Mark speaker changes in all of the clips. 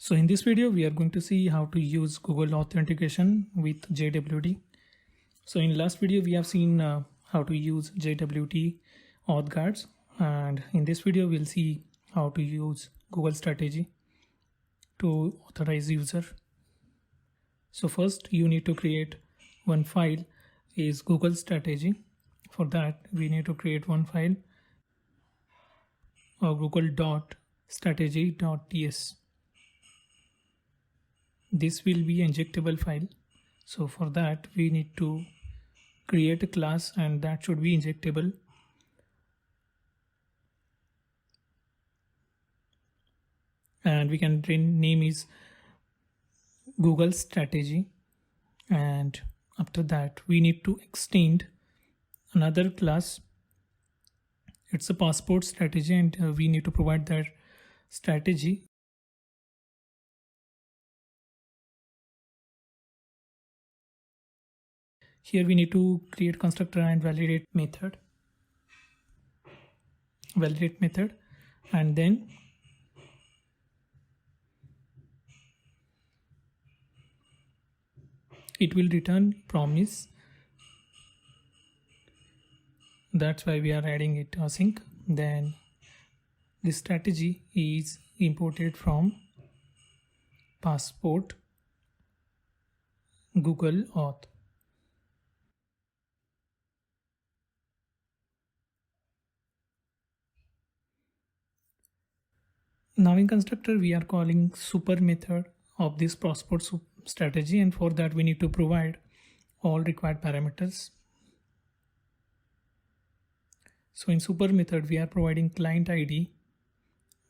Speaker 1: So in this video, we are going to see how to use Google authentication with JWT. So in last video, we have seen how to use JWT auth guards. And in this video, we'll see how to use Google strategy to authorize user. So first you need to create one file is Google strategy. For that, we need to create one file or google.strategy.ts. This will be injectable file. So for that, we need to create a class and that should be injectable. And we can name is Google strategy. And after that, we need to extend another class. It's a passport strategy and we need to provide that strategy. Here we need to create constructor and validate method. And then it will return promise. That's why we are adding it async. Then this strategy is imported from passport Google auth. Now in constructor, we are calling super method of this passport strategy, and for that we need to provide all required parameters. So in super method, we are providing client ID,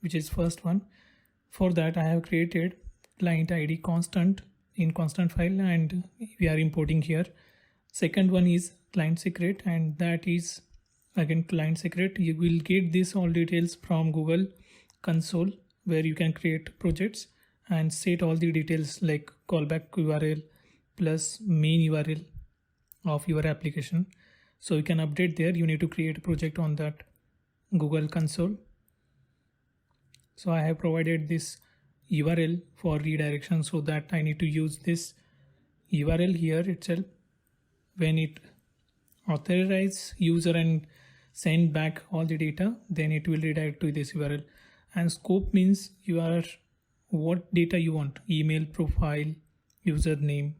Speaker 1: which is first one. For that, I have created client ID constant in constant file and we are importing here. Second one is client secret, and that is again client secret. You will get this all details from Google console, where you can create projects and set all the details like callback URL plus main URL of your application. So you can update there. You need to create a project on that Google console. So I have provided this URL for redirection, so that I need to use this URL here itself. When it authorize user and send back all the data, then it will redirect to this URL. And scope means you are what data you want: email, profile, username.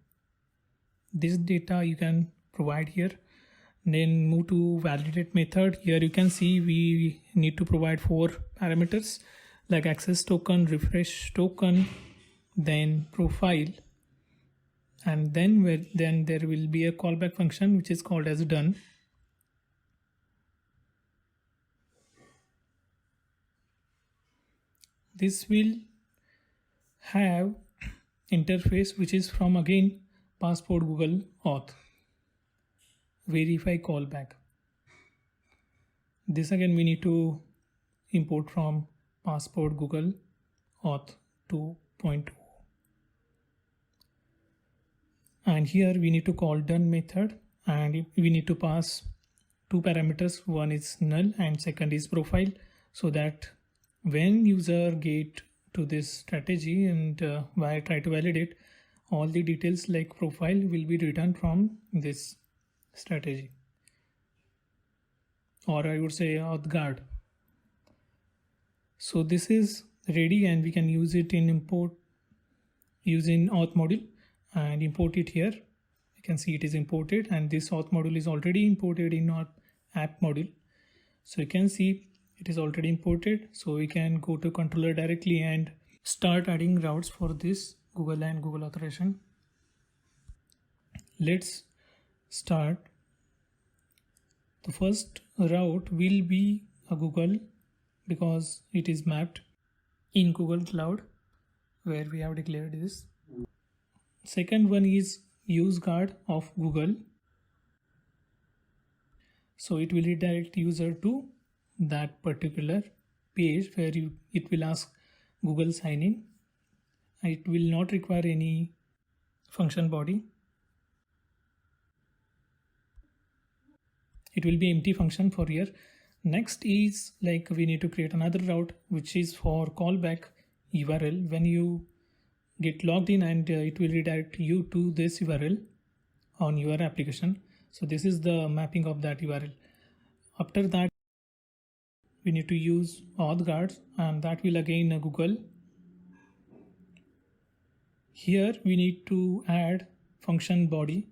Speaker 1: This data you can provide here. Then move to validate method. Here you can see we need to provide 4 parameters like access token, refresh token, then profile, and then there will be a callback function which is called as done. This will have interface which is from again passport Google auth. Verify callback. This again we need to import from passport Google auth 2.0. And here we need to call done method, and we need to pass 2 parameters. One is null and second is profile, so that when user get to this strategy and try to validate, all the details like profile will be returned from this strategy, or I would say auth guard. So this is ready and we can use it in import using auth module and import it here. You can see it is imported, and this auth module is already imported in our app module. So you can see it is already imported. So we can go to controller directly and start adding routes for this Google and Google authorization. Let's start. The first route will be a Google, because it is mapped in Google Cloud, where we have declared this. Second one is use guard of Google. So it will redirect user to that particular page where it will ask Google sign in. It will not require any function body. It will be empty function for here. Next is like we need to create another route which is for callback URL. When you get logged in, and it will redirect you to this URL on your application. So this is the mapping of that URL. After that, we need to use auth guards, and that will again Google. Here we need to add function body.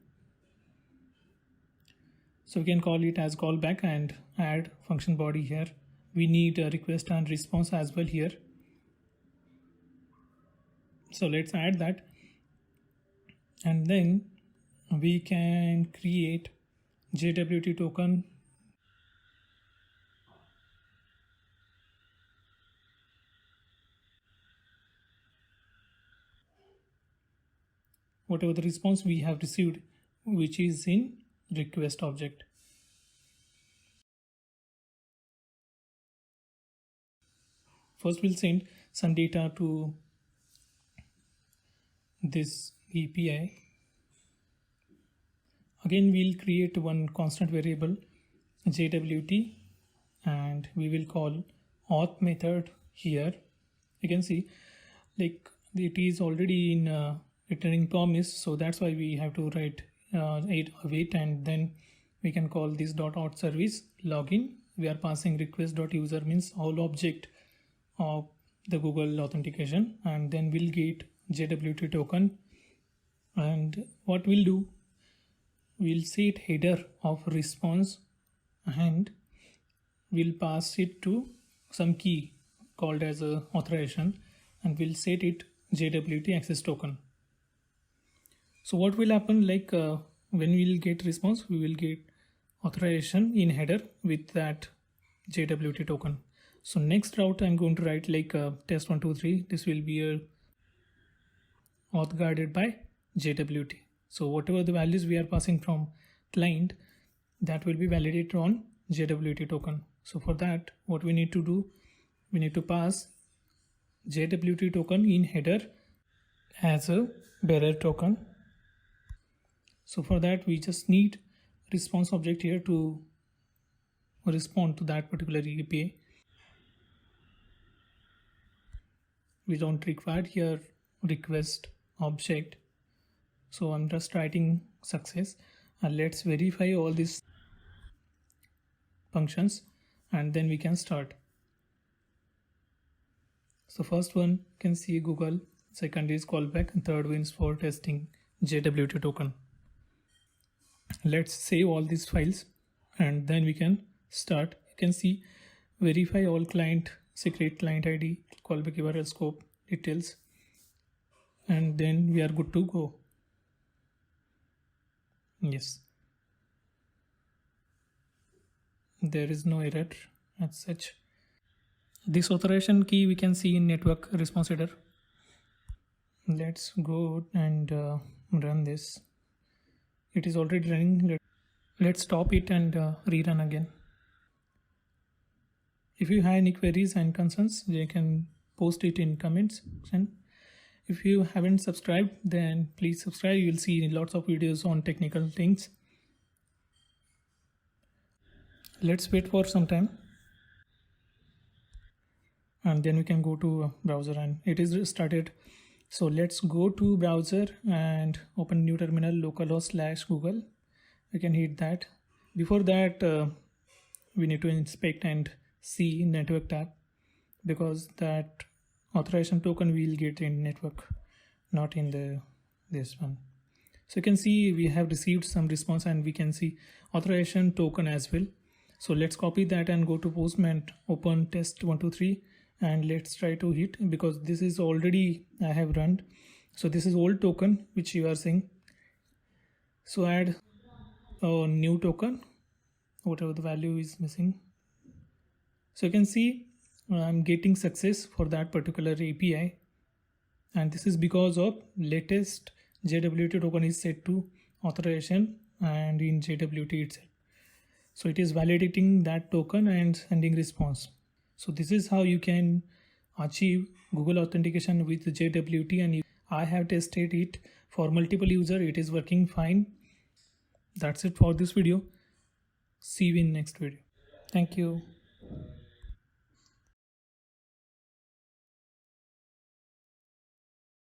Speaker 1: So we can call it as callback and add function body here. We need a request and response as well here. So let's add that. And then we can create JWT token. Whatever the response we have received, which is in request object. First, we'll send some data to this API. Again, we'll create one constant variable JWT, and we will call auth method here. You can see like it is already in returning promise, so that's why we have to write await, and then we can call this .auth service login. We are passing request.user, means all object of the Google authentication, and then we'll get JWT token. And what we'll do, we'll set header of response, and we'll pass it to some key called as a authorization, and we'll set it JWT access token. So what will happen, like when we'll get response, we will get authorization in header with that JWT token. So next route I'm going to write like test123. This will be a auth guarded by JWT. So whatever the values we are passing from client, that will be validated on JWT token. So for that, what we need to do, we need to pass JWT token in header as a bearer token. So for that, we just need response object here to respond to that particular API. We don't require here request object. So I'm just writing success, and let's verify all these functions, and then we can start. So first one can see Google, second is callback, and third one is for testing JWT token. Let's save all these files, and then we can start. You can see verify all client secret client ID, callback URL scope details, and then we are good to go. Yes, there is no error as such. This authorization key we can see in network response header. Let's go and run this. It is already running. Let's stop it and rerun again. If you have any queries and concerns, you can post it in comments. And if you haven't subscribed, then please subscribe. You will see lots of videos on technical things. Let's wait for some time, and then we can go to browser, and it is started. So let's go to browser and open new terminal, localhost/Google. We can hit that. Before that, we need to inspect and see network tab, because that authorization token we'll get in network, not in this one. So you can see we have received some response, and we can see authorization token as well. So let's copy that and go to Postman, open test123, and let's try to hit, because this is already I have run. So this is old token which you are seeing. So add a new token, whatever the value is missing. So you can see I'm getting success for that particular API, and this is because of latest JWT token is set to authorization and in JWT itself. So it is validating that token and sending response. So this is how you can achieve Google authentication with JWT, and I have tested it for multiple users. It is working fine. That's it for this video. See you in next video. Thank you.